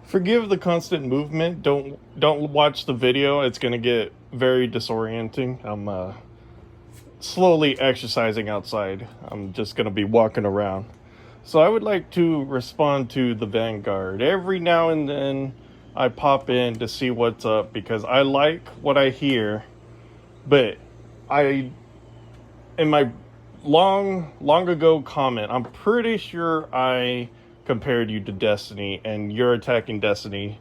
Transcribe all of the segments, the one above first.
Forgive the constant movement. Don't watch the video. It's gonna get very disorienting. I'm slowly exercising outside. I'm just gonna be walking around. So I would like to respond to the Vanguard. Every now and then I pop in to see what's up because I like what I hear, but I in my long ago comment, I'm pretty sure I compared you to Destiny and you're attacking Destiny.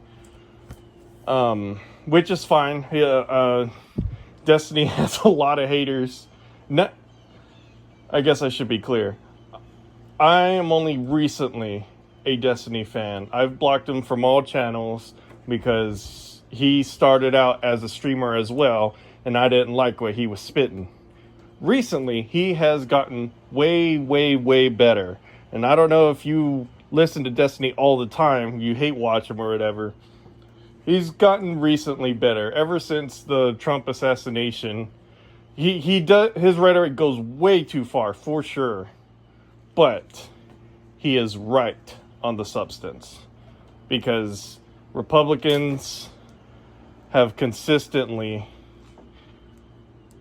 Which is fine. Yeah, Destiny has a lot of haters. Not, I guess I should be clear. I am only recently a Destiny fan. I've blocked him from all channels because he started out as a streamer as well, and I didn't like what he was spitting. Recently, he has gotten way better. And I don't know if you listen to Destiny all the time, you hate watch him or whatever. He's gotten recently better. Ever since the Trump assassination, he does, his rhetoric goes way too far, for sure. But he is right on the substance. Because Republicans have consistently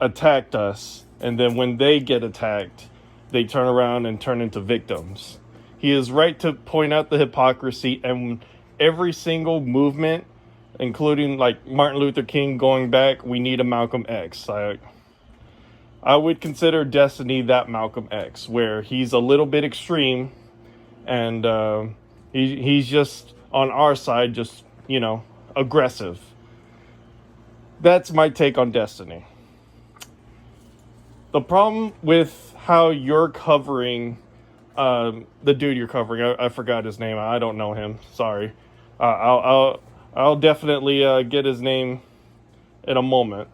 attacked us, and then when they get attacked, they turn around and turn into victims. He is right to point out the hypocrisy, and every single movement, including like Martin Luther King going back, we need a Malcolm X. I would consider Destiny that Malcolm X, where he's a little bit extreme, and he's just on our side, just, aggressive. That's my take on Destiny. The problem with how you're covering the dude you're covering, I forgot his name. I don't know him. Sorry. I'll definitely get his name in a moment.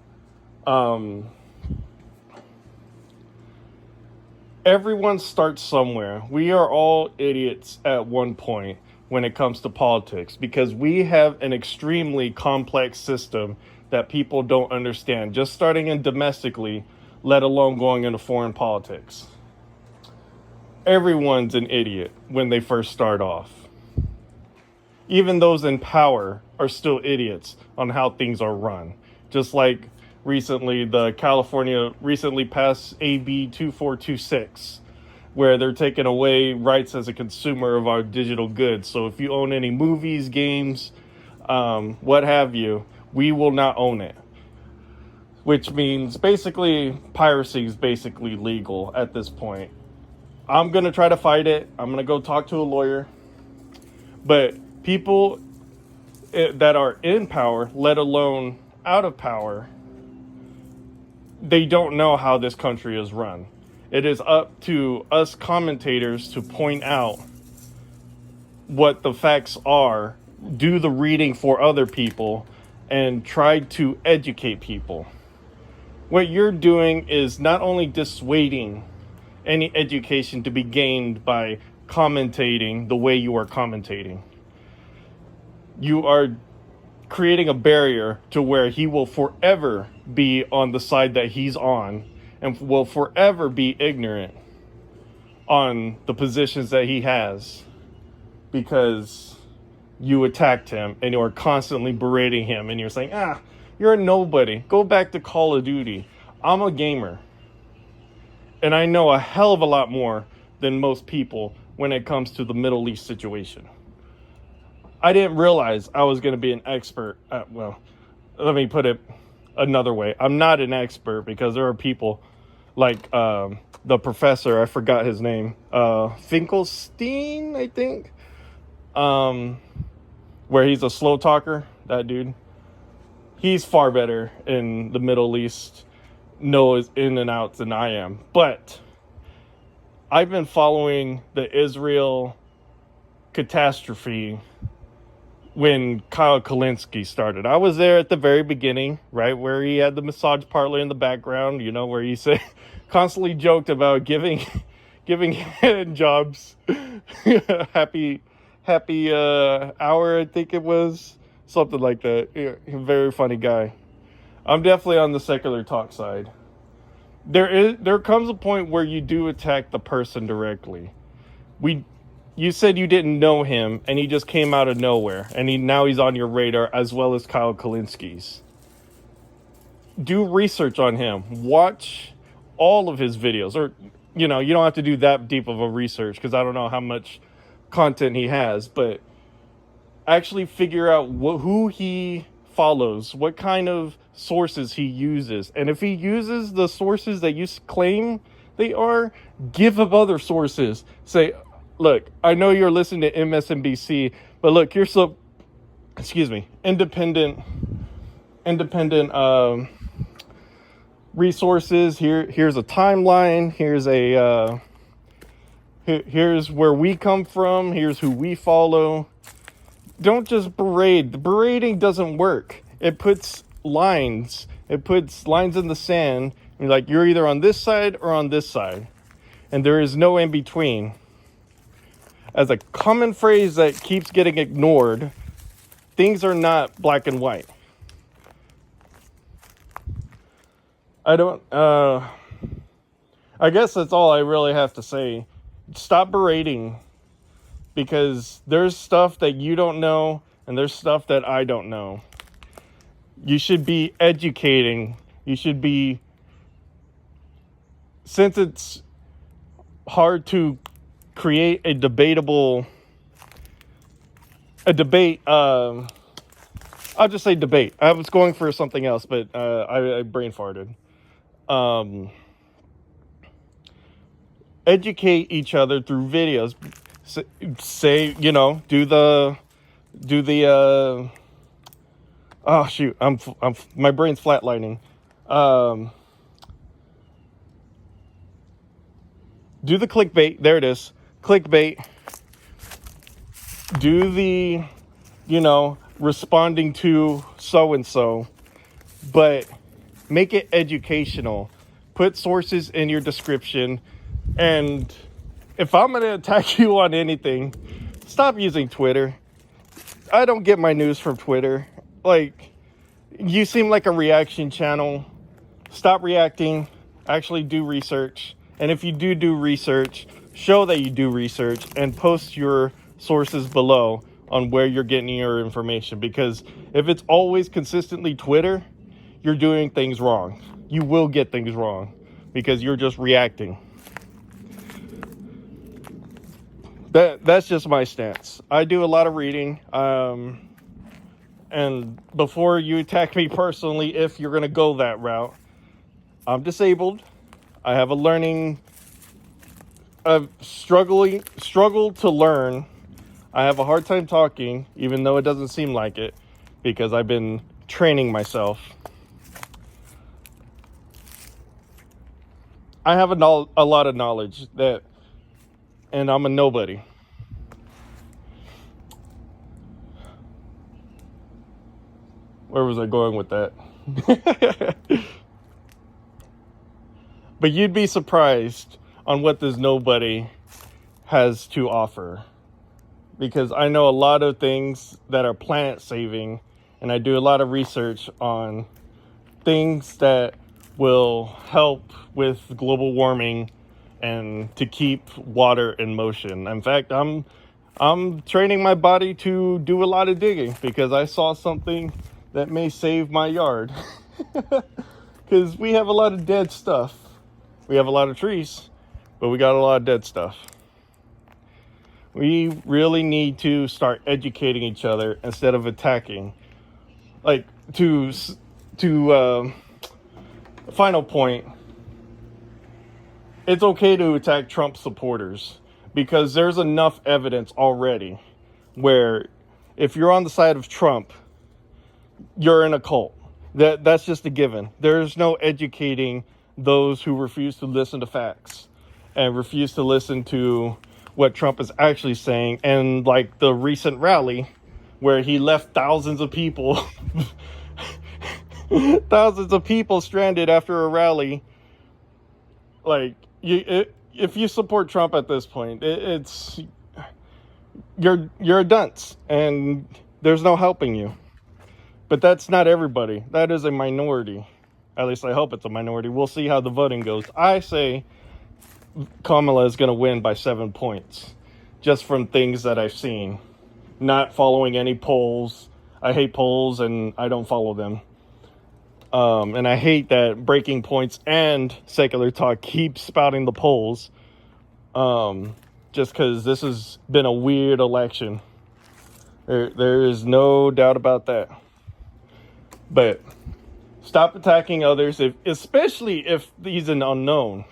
Everyone starts somewhere. We are all idiots at one point when it comes to politics because we have an extremely complex system that people don't understand, just starting in domestically, let alone going into foreign politics. Everyone's an idiot when they first start off. Even those in power are still idiots on how things are run. Just like recently, the California recently passed AB 2426, where they're taking away rights as a consumer of our digital goods. So if you own any movies, games, what have you, we will not own it. Which means basically piracy is basically legal at this point. I'm going to try to fight it. I'm going to go talk to a lawyer. But people that are in power, let alone out of power, they don't know how this country is run. It is up to us commentators to point out what the facts are, do the reading for other people, and try to educate people. What you're doing is not only dissuading any education to be gained by commentating the way you are commentating, you are creating a barrier to where he will forever be on the side that he's on and will forever be ignorant on the positions that he has because you attacked him and you are constantly berating him and you're saying, you're a nobody. Go back to Call of Duty. I'm a gamer. And I know a hell of a lot more than most people when it comes to the Middle East situation. I didn't realize I was going to be an expert. Let me put it another way. I'm not an expert because there are people like the professor, I forgot his name, Finkelstein, I think, where he's a slow talker, that dude. He's far better in the Middle East, knows in and outs than I am. But I've been following the Israel catastrophe when Kyle Kalinske started. I was there at the very beginning, right, where he had the massage parlor in the background, where he said, constantly joked about giving hand jobs. happy hour, I think it was. Something like that. Yeah, very funny guy. I'm definitely on the secular talk side. There comes a point where you do attack the person directly. you said you didn't know him, and he just came out of nowhere, and now he's on your radar, as well as Kyle Kalinski's. Do research on him. Watch all of his videos, or you don't have to do that deep of a research, because I don't know how much content he has, but actually figure out who he follows, what kind of sources he uses, and if he uses the sources that you claim they are, give him other sources. Say, look, I know you're listening to MSNBC, but look, you're so, independent resources. Here's a timeline. Here's where we come from. Here's who we follow. Don't just berate. The berating doesn't work. It puts lines. It puts lines in the sand. Like, you're either on this side or on this side, and there is no in between. As a common phrase that keeps getting ignored, things are not black and white. I guess that's all I really have to say. Stop berating, because there's stuff that you don't know, and there's stuff that I don't know. You should be educating. You should be, since it's hard to create a debate, I'll just say debate. I was going for something else, but I brain farted. Educate each other through videos. Say, do the oh shoot, I'm my brain's flatlining. Do the clickbait. There it is. Clickbait. Do the, responding to so-and-so, but make it educational. Put sources in your description. And if I'm going to attack you on anything, stop using Twitter. I don't get my news from Twitter. Like, you seem like a reaction channel. Stop reacting. Actually do research. And if you do research, show that you do research and post your sources below on where you're getting your information. Because if it's always consistently Twitter, you're doing things wrong. You will get things wrong because you're just reacting. That's just my stance. I do a lot of reading. And before you attack me personally, if you're going to go that route, I'm disabled. I have a struggle to learn. I have a hard time talking, even though it doesn't seem like it, because I've been training myself. I have a lot of knowledge and I'm a nobody. Where was I going with that? But you'd be surprised on what this nobody has to offer. Because I know a lot of things that are planet saving, and I do a lot of research on things that will help with global warming and to keep water in motion. In fact, I'm training my body to do a lot of digging because I saw something that may save my yard. Because we have a lot of dead stuff. We have a lot of trees, but we got a lot of dead stuff. We really need to start educating each other instead of attacking. Like, final point, it's okay to attack Trump supporters because there's enough evidence already where if you're on the side of Trump, you're in a cult. That's just a given. There's no educating those who refuse to listen to facts and refuse to listen to what Trump is actually saying. And like the recent rally where he left thousands of people stranded after a rally. Like, if you support Trump at this point, you're a dunce and there's no helping you. But that's not everybody. That is a minority. At least I hope it's a minority. We'll see how the voting goes. I say Kamala is going to win by 7 points. just from things that I've seen. Not following any polls. I hate polls and I don't follow them. And I hate that Breaking Points and Secular Talk keep spouting the polls. Just because this has been a weird election. There is no doubt about that. But stop attacking others, especially if he's an unknown.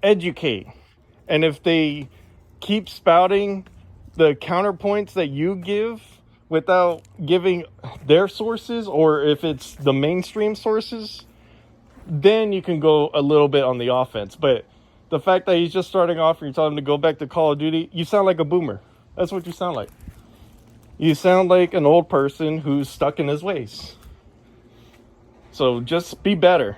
Educate. And if they keep spouting the counterpoints that you give without giving their sources, or if it's the mainstream sources, then you can go a little bit on the offense. But the fact that he's just starting off and you're telling him to go back to Call of Duty, you sound like a boomer. That's what you sound like. You sound like an old person who's stuck in his ways. So just be better.